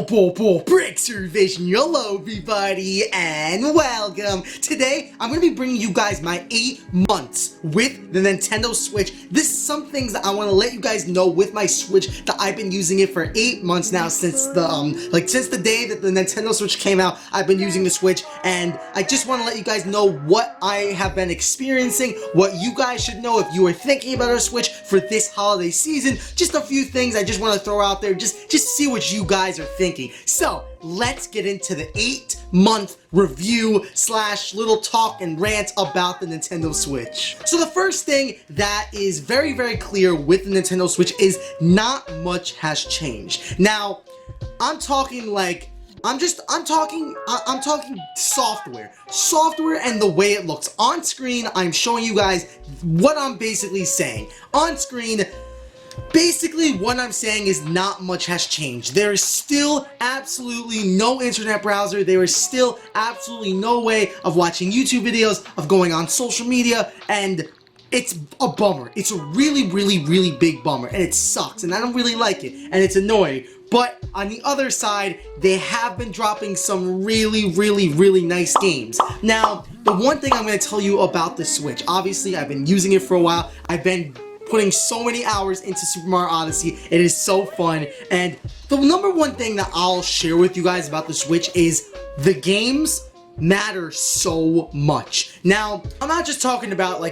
BrixerVision, hello everybody, and welcome. Today, I'm going to be bringing you guys my 8 months with the Nintendo Switch. This is some things that I want to let you guys know with my Switch that I've been using it for 8 months now since the day that the Nintendo Switch came out. I've been using the Switch, and I just want to let you guys know what I have been experiencing, what you guys should know if you are thinking about a Switch for this holiday season. Just a few things I just want to throw out there, just see what you guys are thinking. So let's get into the 8-month review / little talk and rant about the Nintendo Switch. So the first thing that is very, very clear with the Nintendo Switch is not much has changed. Now, I'm talking software and the way it looks. On screen, I'm showing you guys what I'm basically saying. On screen, basically, what I'm saying is not much has changed. There is still absolutely no internet browser. There is still absolutely no way of watching YouTube videos, of going on social media, and it's a bummer. It's a really, really, really big bummer, and it sucks, and I don't really like it, and it's annoying. But on the other side, they have been dropping some really, really, really nice games. Now, the one thing I'm going to tell you about the Switch, obviously, I've been using it for a while. I've been putting so many hours into Super Mario Odyssey. It is so fun, and the number one thing that I'll share with you guys about the Switch is the games matter so much. Now, I'm not just talking about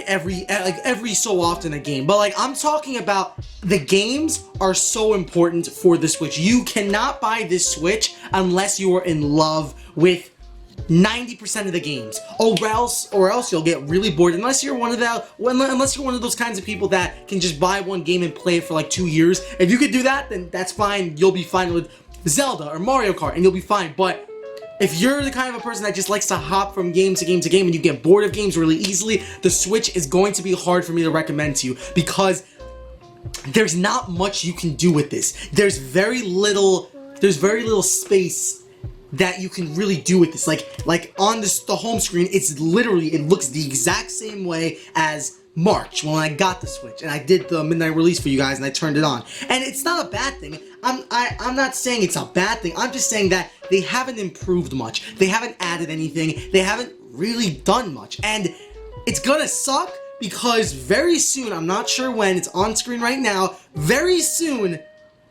every so often a game, but I'm talking about the games are so important for the Switch. You cannot buy this Switch unless you are in love with 90% of the games, or else you'll get really bored. Unless you're one of those kinds of people that can just buy one game and play it for like 2 years. If you could do that, then that's fine. You'll be fine with Zelda or Mario Kart, and you'll be fine. But if you're the kind of a person that just likes to hop from game to game to game and you get bored of games really easily, the Switch is going to be hard for me to recommend to you because there's not much you can do with this. There's very little space that you can really do with this. Like on the home screen, it looks the exact same way as March when I got the Switch and I did the midnight release for you guys and I turned it on. And it's not a bad thing. I'm not saying it's a bad thing. I'm just saying that they haven't improved much. They haven't added anything. They haven't really done much. And it's gonna suck because very soon, I'm not sure when, it's on screen right now, very soon,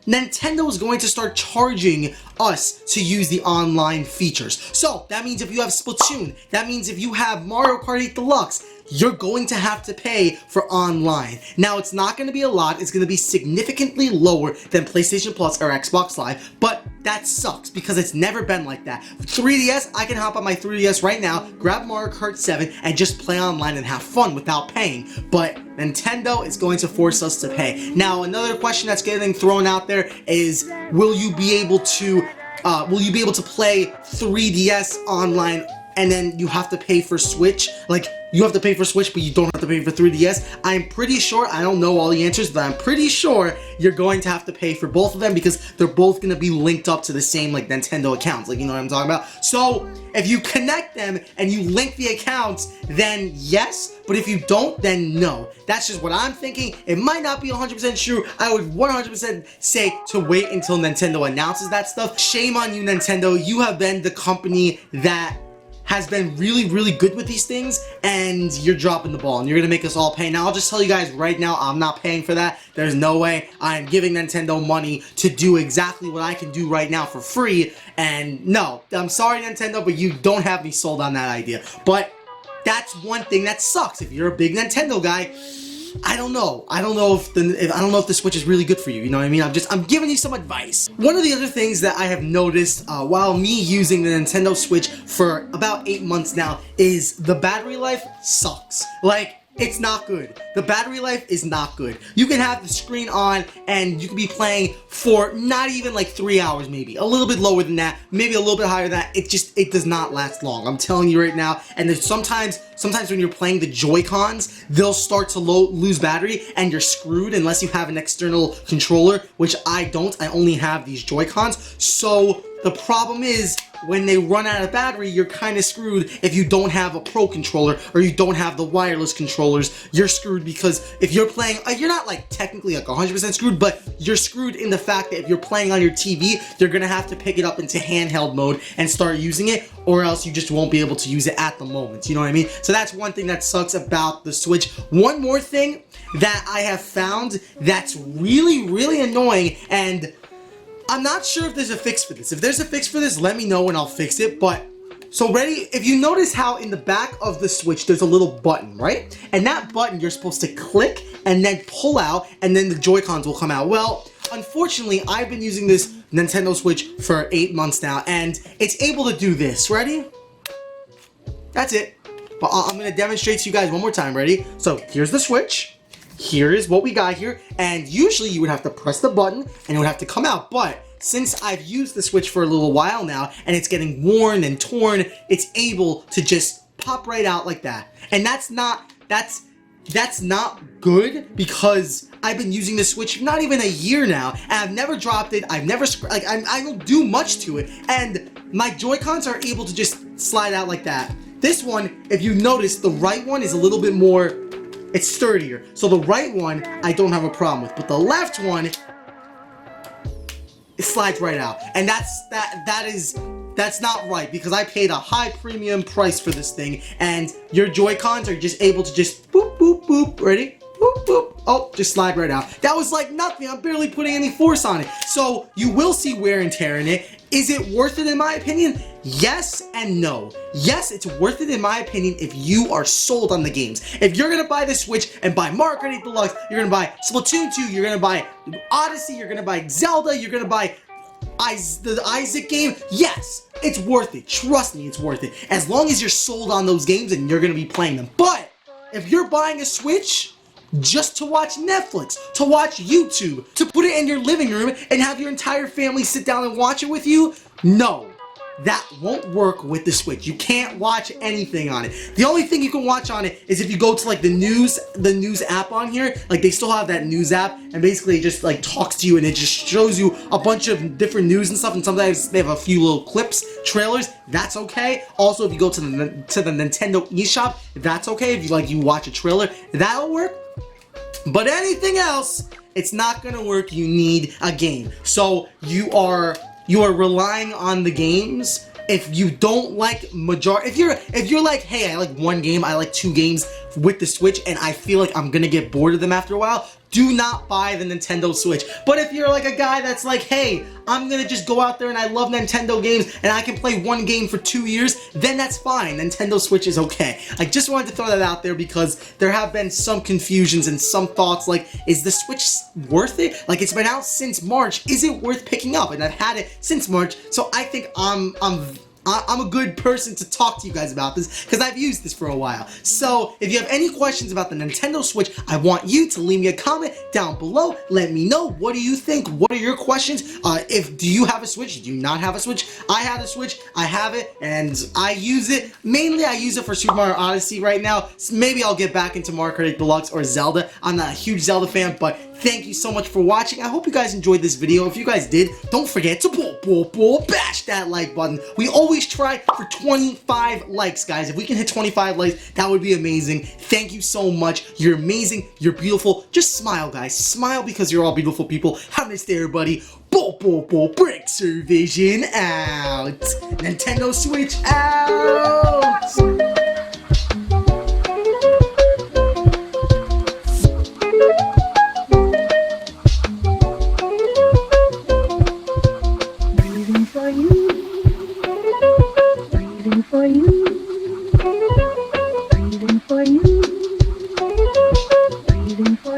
Nintendo is going to start charging us to use the online features. So that means if you have Splatoon, that means if you have Mario Kart 8 Deluxe, you're going to have to pay for online. Now, it's not going to be a lot. It's going to be significantly lower than PlayStation Plus or Xbox Live, but that sucks because it's never been like that. 3DS, I can hop on my 3DS right now, grab Mario Kart 7, and just play online and have fun without paying. But Nintendo is going to force us to pay. Now, another question that's getting thrown out there is, will you be able to play 3DS online and then you have to pay for Switch? Like, you have to pay for Switch, but you don't have to pay for 3DS. I'm pretty sure, I don't know all the answers, but I'm pretty sure you're going to have to pay for both of them because they're both going to be linked up to the same, Nintendo accounts. You know what I'm talking about? So, if you connect them and you link the accounts, then yes, but if you don't, then no. That's just what I'm thinking. It might not be 100% true. I would 100% say to wait until Nintendo announces that stuff. Shame on you, Nintendo. You have been the company that has been really, really good with these things, and you're dropping the ball, and you're gonna make us all pay. Now, I'll just tell you guys right now, I'm not paying for that. There's no way. I'm giving Nintendo money to do exactly what I can do right now for free, and no, I'm sorry, Nintendo, but you don't have me sold on that idea. But that's one thing that sucks. If you're a big Nintendo guy, I don't know. I don't know if the Switch is really good for you. You know what I mean? I'm giving you some advice. One of the other things that I have noticed while me using the Nintendo Switch for about 8 months now is the battery life sucks. It's not good. The battery life is not good. You can have the screen on and you can be playing for not even 3 hours maybe. A little bit lower than that, maybe a little bit higher than that. It does not last long. I'm telling you right now. And there's sometimes when you're playing the Joy-Cons, they'll start to lose battery and you're screwed unless you have an external controller, which I don't. I only have these Joy-Cons. So the problem is, when they run out of battery, you're kind of screwed if you don't have a Pro controller or you don't have the wireless controllers. You're screwed because if you're playing, you're not like technically like 100% screwed, but you're screwed in the fact that if you're playing on your TV, you're gonna have to pick it up into handheld mode and start using it, or else you just won't be able to use it at the moment. You know what I mean? So that's one thing that sucks about the Switch. One more thing that I have found that's really, really annoying, and I'm not sure if there's a fix for this. If there's a fix for this, let me know and I'll fix it. But, so ready? If you notice how in the back of the Switch, there's a little button, right? And that button you're supposed to click and then pull out, and then the Joy-Cons will come out. Well, unfortunately, I've been using this Nintendo Switch for 8 months now, and it's able to do this. Ready? That's it. But I'm going to demonstrate to you guys one more time. Ready? So, here's the Switch. Here is what we got here, and usually you would have to press the button and it would have to come out, but since I've used the Switch for a little while now and it's getting worn and torn, it's able to just pop right out like that. And that's not good, because I've been using the Switch not even a year now, and I've never dropped it. I've never I don't do much to it, and my Joy-Cons are able to just slide out like that. This one, if you notice, the right one is a little bit more, it's sturdier. So the right one, I don't have a problem with, but the left one, it slides right out. And that's not right, because I paid a high premium price for this thing, and your Joy-Cons are just able to just boop, boop, boop, ready? Boop, boop. Oh, just slide right out. That was like nothing. I'm barely putting any force on it. So you will see wear and tear in it. Is it worth it in my opinion? Yes and no. Yes, it's worth it in my opinion if you are sold on the games. If you're gonna buy the Switch and buy Mario Kart 8 Deluxe, you're gonna buy Splatoon 2, you're gonna buy Odyssey, you're gonna buy Zelda, you're gonna buy the Isaac game, yes, it's worth it. Trust me, it's worth it. As long as you're sold on those games and you're gonna be playing them. But if you're buying a Switch just to watch Netflix, to watch YouTube, to put it in your living room and have your entire family sit down and watch it with you, no. That won't work with the Switch. You can't watch anything on it. The only thing you can watch on it is if you go to like the news app on here. Like they still have that news app, and basically it just like talks to you and it just shows you a bunch of different news and stuff, and sometimes they have a few little clips, trailers. That's okay. Also, if you go to the Nintendo eShop, that's okay. If you watch a trailer, that'll work. But anything else, it's not gonna work. You need a game. So you are relying on the games. If you don't like if you're like, hey, I like one game, I like two games with the Switch, and I feel like I'm gonna get bored of them after a while, do not buy the Nintendo Switch. But if you're like a guy that's like, hey, I'm gonna just go out there and I love Nintendo games and I can play one game for 2 years, then that's fine. Nintendo Switch is okay. I just wanted to throw that out there because there have been some confusions and some thoughts like, is the Switch worth it? Like, it's been out since March. Is it worth picking up? And I've had it since March, so I think I'm a good person to talk to you guys about this because I've used this for a while. So if you have any questions about the Nintendo Switch, I want you to leave me a comment down below. Let me know, what do you think? What are your questions? Do you have a Switch? Do you not have a Switch? I have a Switch. I have it and I use it. Mainly I use it for Super Mario Odyssey right now. Maybe I'll get back into Mario Kart 8 Deluxe or Zelda. I'm not a huge Zelda fan, but thank you so much for watching. I hope you guys enjoyed this video. If you guys did, don't forget to bash that like button. We always try for 25 likes, guys. If we can hit 25 likes, that would be amazing. Thank you so much. You're amazing. You're beautiful. Just smile, guys. Smile because you're all beautiful people. Have a nice day, everybody. BrixerVision out. Nintendo Switch out. For you.